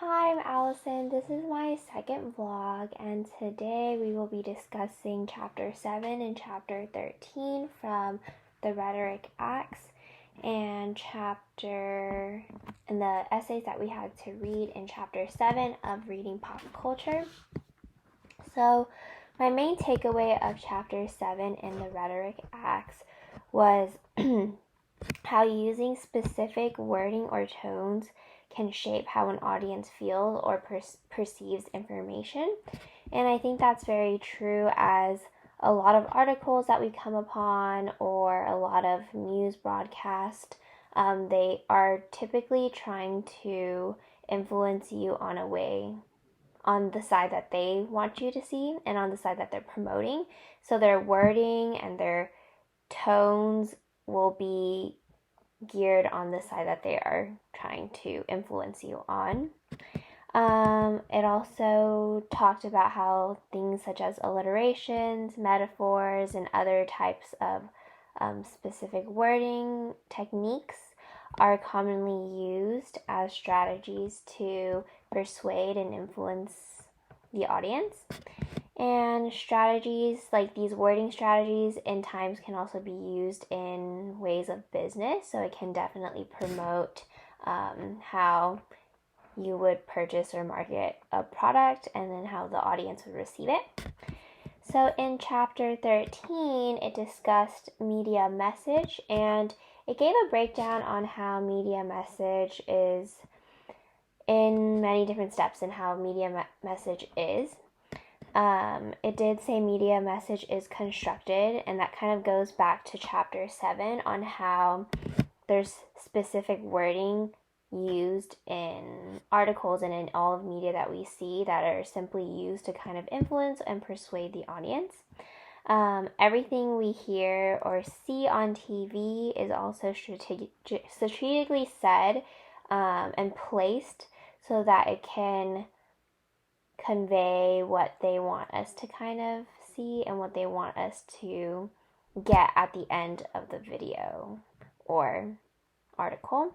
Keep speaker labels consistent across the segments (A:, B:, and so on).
A: Hi, I'm Allison. This is my second vlog, and today we will be discussing Chapter 7 and Chapter 13 from the Rhetoric Acts and the essays that we had to read in Chapter 7 of Reading Pop Culture. So, my main takeaway of Chapter 7 in the Rhetoric Acts was how using specific wording or tones can shape how an audience feels or perceives information. And I think that's very true, as a lot of articles that we come upon or a lot of news broadcasts, they are typically trying to influence you on the side that they want you to see and on the side that they're promoting. So their wording and their tones will be geared on the side that they are trying to influence you on. It also talked about how things such as alliterations, metaphors, and other types of specific wording techniques are commonly used as strategies to persuade and influence the audience. And strategies like these wording strategies in times can also be used in ways of business. So it can definitely promote how you would purchase or market a product and then how the audience would receive it. So in chapter 13, it discussed media message, and it gave a breakdown on how media message is in many different steps in how media message is. It did say media message is constructed, and that kind of goes back to chapter 7 on how there's specific wording used in articles and in all of media that we see that are simply used to kind of influence and persuade the audience. Everything we hear or see on TV is also strategically said and placed so that it can convey what they want us to kind of see and what they want us to get at the end of the video or article.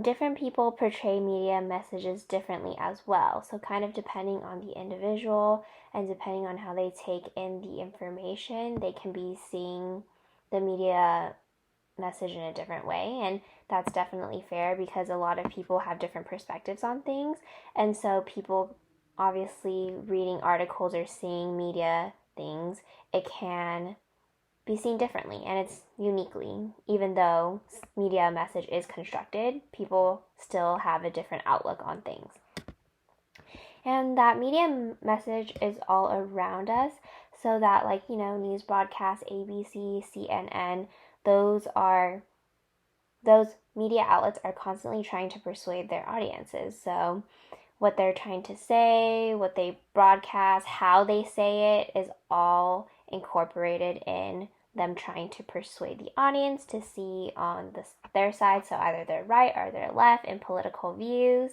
A: Different people portray media messages differently as well. So kind of depending on the individual and depending on how they take in the information, they can be seeing the media message in a different way. And that's definitely fair because a lot of people have different perspectives on things. And so people obviously reading articles or seeing media things, it can be seen differently and it's uniquely. Even though media message is constructed, people still have a different outlook on things. And that media message is all around us, so that news broadcasts, ABC, CNN, those media outlets are constantly trying to persuade their audiences. So what they're trying to say, what they broadcast, how they say it is all incorporated in them trying to persuade the audience to see on their side, so either their right or their left in political views.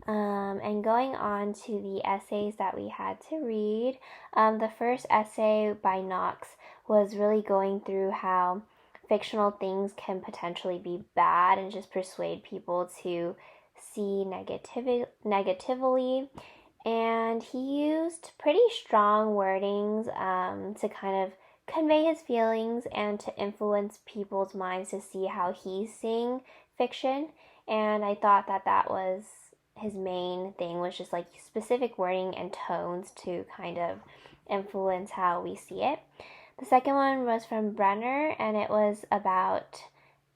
A: And going on to the essays that we had to read, the first essay by Knox was really going through how fictional things can potentially be bad and just persuade people to see negatively. And he used pretty strong wordings to kind of convey his feelings and to influence people's minds to see how he's seeing fiction. And I thought that was his main thing, was just like specific wording and tones to kind of influence how we see it. The second one was from Brenner, and it was about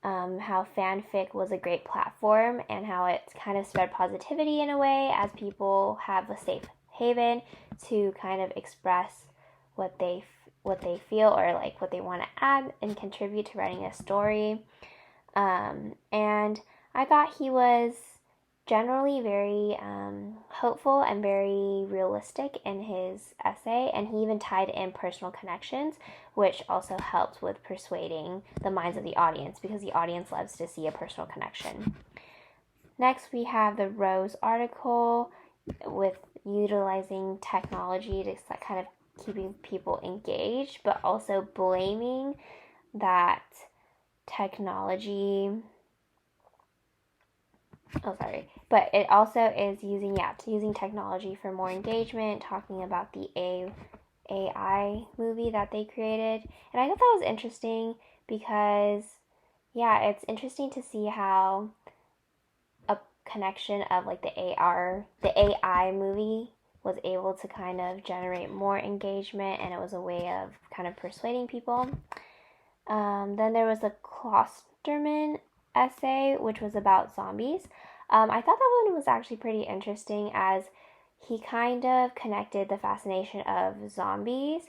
A: how fanfic was a great platform and how it kind of spread positivity in a way, as people have a safe haven to kind of express what they feel or like what they want to add and contribute to writing a story. And I thought he was generally very hopeful and very realistic in his essay, and he even tied in personal connections, which also helped with persuading the minds of the audience because the audience loves to see a personal connection. Next, we have the Rose article with utilizing technology to kind of keeping people engaged, but also blaming that technology But it also is using technology for more engagement, talking about the AI movie that they created. And I thought that was interesting because, yeah, it's interesting to see how a connection of like the AI movie was able to kind of generate more engagement, and it was a way of kind of persuading people. Then there was the Klosterman essay, which was about zombies. I thought that one was actually pretty interesting as he kind of connected the fascination of zombies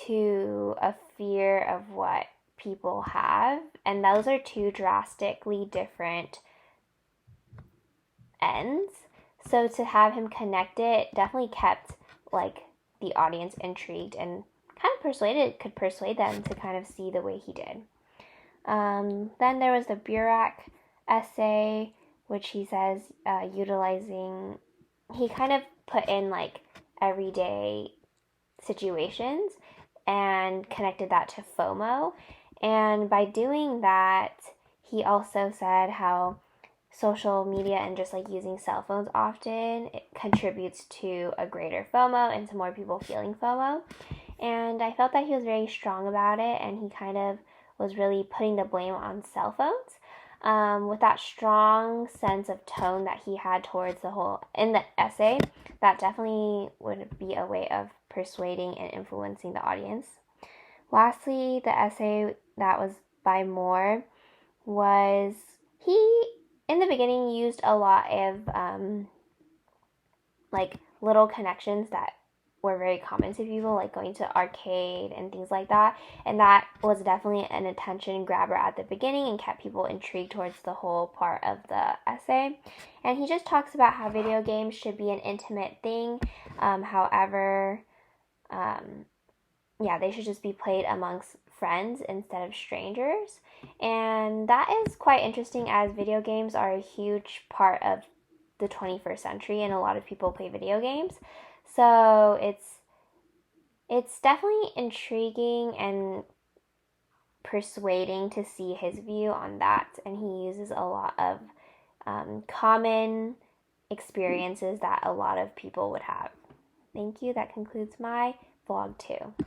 A: to a fear of what people have. And those are two drastically different ends. So to have him connect it definitely kept like the audience intrigued and kind of could persuade them to kind of see the way he did. Then there was the Burak essay, which he says he kind of put in like everyday situations and connected that to FOMO. And by doing that, he also said how social media and just like using cell phones often it contributes to a greater FOMO and to more people feeling FOMO. And I felt that he was very strong about it, and he kind of was really putting the blame on cell phones. With that strong sense of tone that he had towards the whole in the essay, that definitely would be a way of persuading and influencing the audience. Lastly, the essay that was by Moore was he in the beginning used a lot of like little connections that were very common to people, like going to arcade and things like that. And that was definitely an attention grabber at the beginning and kept people intrigued towards the whole part of the essay. And he just talks about how video games should be an intimate thing. However, they should just be played amongst friends instead of strangers. And that is quite interesting as video games are a huge part of the 21st century and a lot of people play video games. So it's definitely intriguing and persuading to see his view on that, and he uses a lot of common experiences that a lot of people would have. Thank you. That concludes my vlog 2.